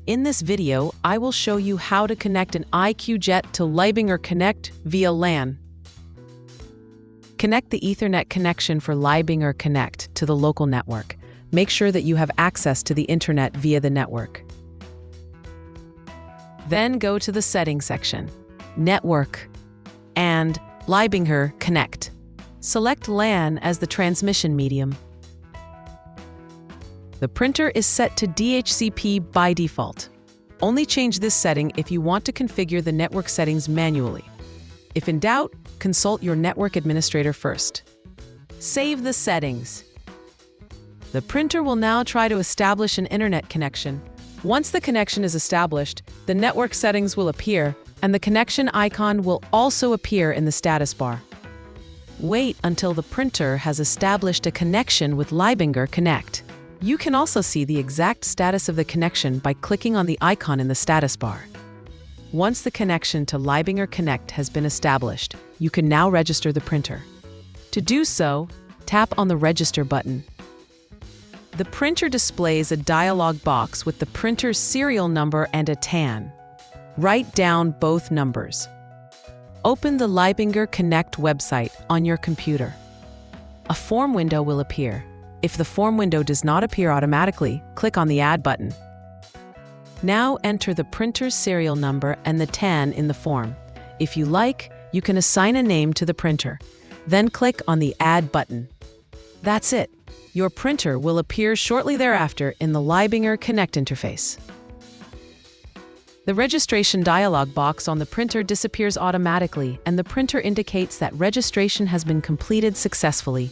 In this video, I will show you how to connect an IQJET to LEIBINGER Connect via LAN. Connect the Ethernet connection for LEIBINGER Connect to the local network. Make sure that you have access to the internet via the network. Then go to the Settings section, Network, and LEIBINGER Connect. Select LAN as the transmission medium. The printer is set to DHCP by default. Only change this setting if you want to configure the network settings manually. If in doubt, consult your network administrator first. Save the settings. The printer will now try to establish an internet connection. Once the connection is established, the network settings will appear, and the connection icon will also appear in the status bar. Wait until the printer has established a connection with LEIBINGER Connect. You can also see the exact status of the connection by clicking on the icon in the status bar. Once the connection to LEIBINGER Connect has been established, you can now register the printer. To do so, tap on the Register button. The printer displays a dialog box with the printer's serial number and a TAN. Write down both numbers. Open the LEIBINGER Connect website on your computer. A form window will appear. If the form window does not appear automatically, click on the Add button. Now enter the printer's serial number and the TAN in the form. If you like, you can assign a name to the printer. Then click on the Add button. That's it. Your printer will appear shortly thereafter in the LEIBINGER Connect interface. The registration dialog box on the printer disappears automatically, and the printer indicates that registration has been completed successfully.